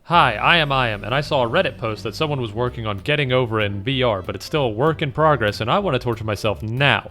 Hi, I am, and I saw a Reddit post that someone was working on getting over it in VR, but it's still a work in progress, and I want to torture myself now.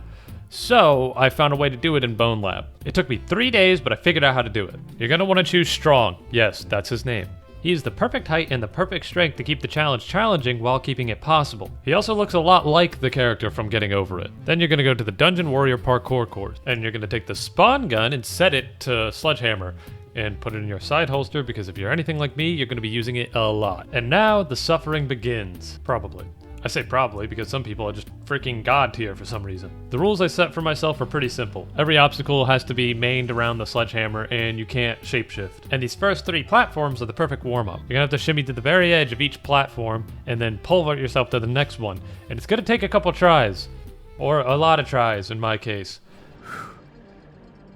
So, I found a way to do it in Bonelab. It took me 3 days, but I figured out how to do it. You're gonna want to choose Strong. Yes, that's his name. He is the perfect height and the perfect strength to keep the challenge challenging while keeping it possible. He also looks a lot like the character from Getting Over It. Then you're gonna go to the Dungeon Warrior Parkour course, and you're gonna take the spawn gun and set it to Sledgehammer, and put it in your side holster because if you're anything like me, you're gonna be using it a lot. And now the suffering begins. Probably. I say probably because some people are just freaking god tier for some reason. The rules I set for myself are pretty simple. Every obstacle has to be mained around the sledgehammer and you can't shapeshift. And these first 3 platforms are the perfect warm-up. You're gonna have to shimmy to the very edge of each platform and then pull yourself to the next one. And it's gonna take a couple tries. Or a lot of tries in my case.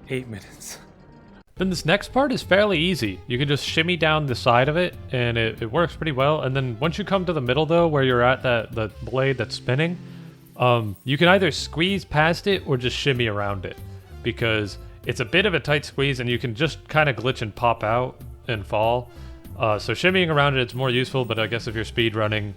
8 minutes. Then this next part is fairly easy. You can just shimmy down the side of it, and it works pretty well. And then once you come to the middle, though, where you're at the blade that's spinning, you can either squeeze past it or just shimmy around it, because it's a bit of a tight squeeze, and you can just kind of glitch and pop out and fall. So shimmying around it's more useful, but I guess if you're speed running,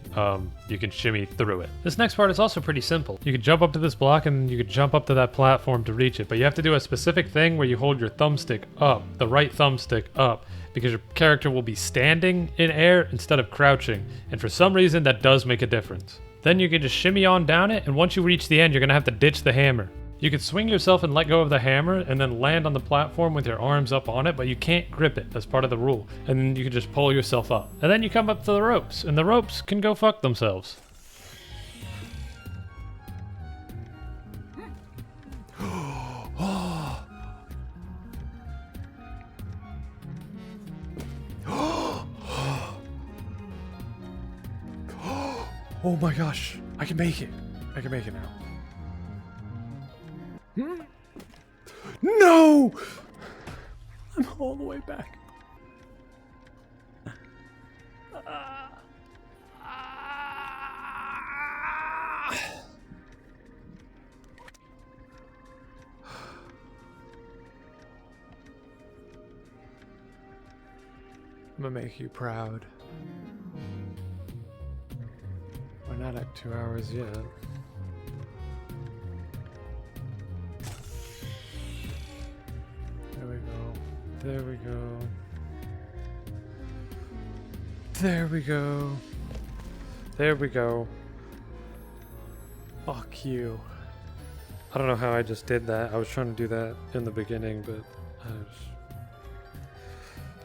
you can shimmy through it. This next part is also pretty simple. You can jump up to this block and you can jump up to that platform to reach it, but you have to do a specific thing where you hold your thumbstick up, the right thumbstick up, because your character will be standing in air instead of crouching, and for some reason that does make a difference. Then you can just shimmy on down it, and once you reach the end, you're gonna have to ditch the hammer. You can swing yourself and let go of the hammer and then land on the platform with your arms up on it, but you can't grip it. That's part of the rule. And then you can just pull yourself up. And then you come up to the ropes, and the ropes can go fuck themselves. Oh my gosh, I can make it. I can make it now. No! I'm all the way back. I'm gonna make you proud. We're not at 2 hours yet. There we go. There we go. There we go. There we go. Fuck you. I don't know how I just did that. I was trying to do that in the beginning, but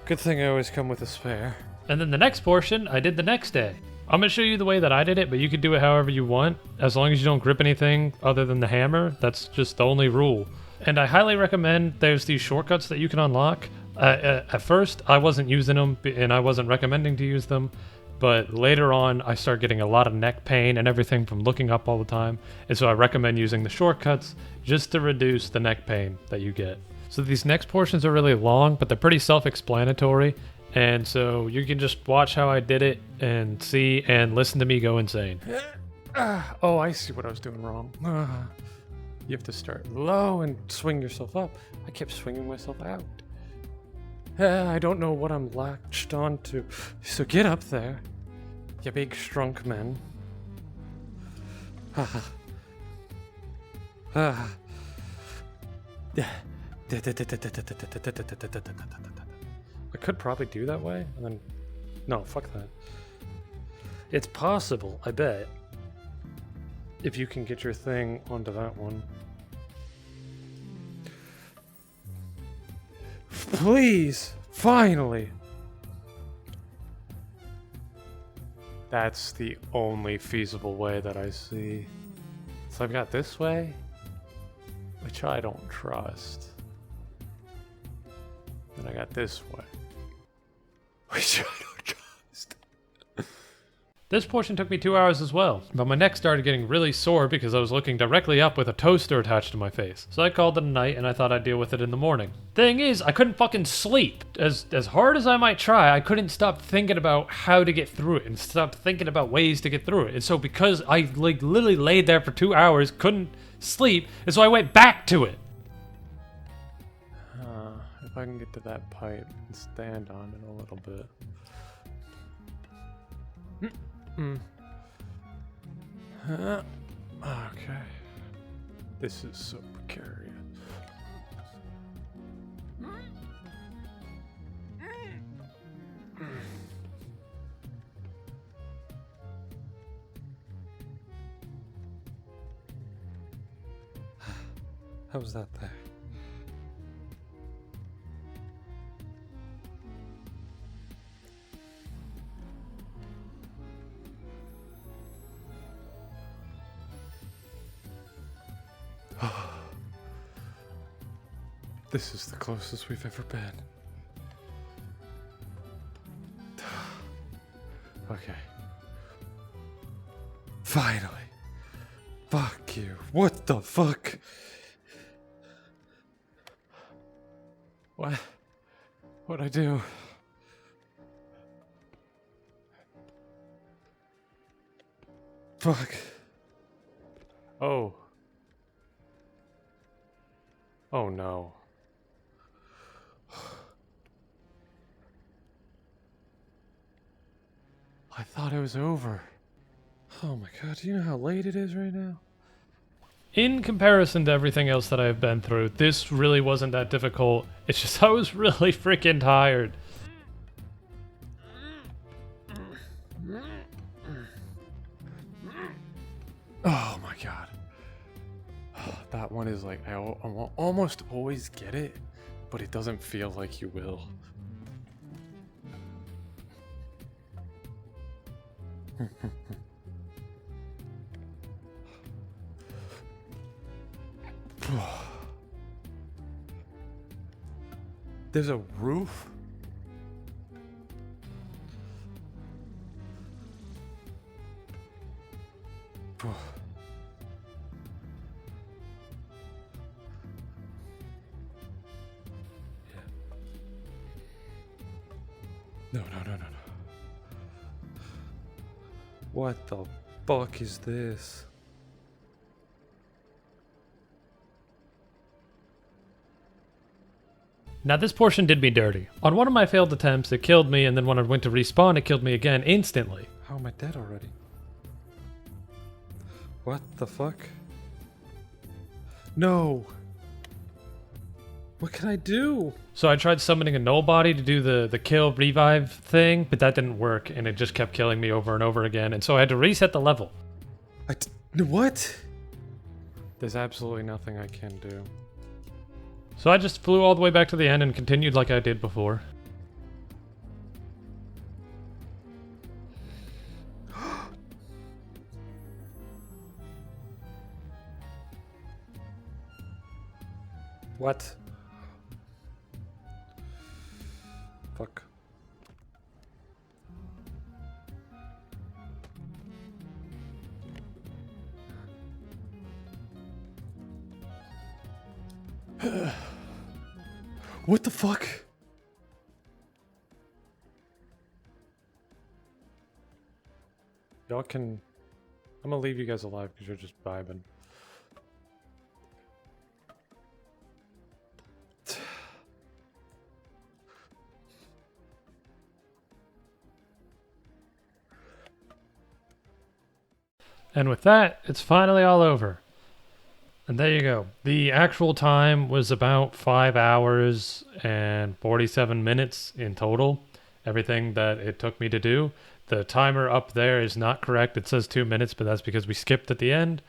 good thing I always come with a spare. And then the next portion, I did the next day. I'm gonna show you the way that I did it, but you can do it however you want, as long as you don't grip anything other than the hammer. That's just the only rule. And I highly recommend there's these shortcuts that you can unlock. At first, I wasn't using them, and I wasn't recommending to use them, but later on, I started getting a lot of neck pain and everything from looking up all the time, and so I recommend using the shortcuts just to reduce the neck pain that you get. So these next portions are really long, but they're pretty self-explanatory, and so you can just watch how I did it and see and listen to me go insane. Oh, I see what I was doing wrong. You have to start low and swing yourself up. I kept swinging myself out. I don't know what I'm latched onto. So get up there, you big strunk man. I could probably do that way, and then... No, fuck that. It's possible, I bet. If you can get your thing onto that one. Please! Finally! That's the only feasible way that I see. So I've got this way, which I don't trust. Then I got this way, which I don't trust. This portion took me 2 hours as well, but my neck started getting really sore because I was looking directly up with a toaster attached to my face. So I called it a night and I thought I'd deal with it in the morning. Thing is, I couldn't fucking sleep. As hard as I might try, I couldn't stop thinking about how to get through it and stop thinking about ways to get through it. And so because I literally laid there for 2 hours, couldn't sleep, and so I went back to it. If I can get to that pipe and stand on it a little bit. Okay. This is so precarious. How's that there? This is the closest we've ever been. Okay. Finally. Fuck you. What the fuck? What? What'd I do? Fuck. Oh. Oh no. I thought it was over. Oh my god, do you know how late it is right now? In comparison to everything else that I've been through, this really wasn't that difficult. It's just I was really freaking tired. Oh my god. That one is like, I almost always get it, but it doesn't feel like you will. There's a roof? No. What the fuck is this? Now this portion did me dirty. On one of my failed attempts, it killed me, and then when I went to respawn, it killed me again instantly. How am I dead already? What the fuck? No! What can I do? So I tried summoning a null body to do the kill revive thing, but that didn't work, and it just kept killing me over and over again, and so I had to reset the level. What? There's absolutely nothing I can do. So I just flew all the way back to the end and continued like I did before. What? Fuck. What the fuck? Y'all can... I'm gonna leave you guys alive because you're just vibing. And with that, it's finally all over. And there you go. The actual time was about 5 hours and 47 minutes in total. Everything that it took me to do. The timer up there is not correct. It says 2 minutes, but that's because we skipped at the end.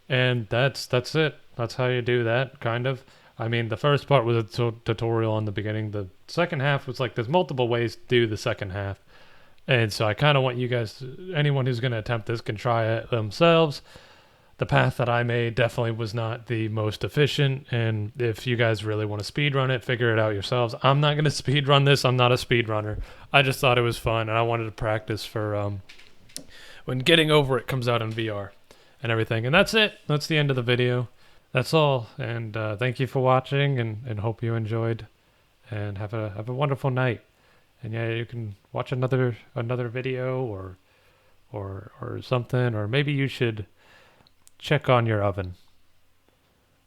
And that's it. That's how you do that, kind of. I mean, the first part was a tutorial in the beginning. The second half was like, there's multiple ways to do the second half. And so I kind of want you guys, anyone who's going to attempt this can try it themselves. The path that I made definitely was not the most efficient, and if you guys really want to speedrun it, figure it out yourselves. I'm not going to speedrun this. I'm not a speedrunner. I just thought it was fun, and I wanted to practice for when Getting Over It comes out in VR and everything. And that's it. That's the end of the video. That's all, and thank you for watching, and hope you enjoyed, and have a wonderful night. And yeah, you can watch another video or something, or maybe you should check on your oven,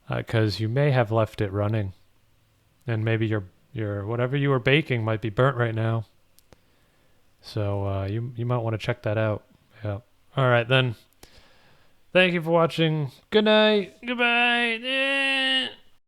because you may have left it running, and maybe your whatever you were baking might be burnt right now. So you might want to check that out. Yeah. All right then. Thank you for watching. Good night. Goodbye.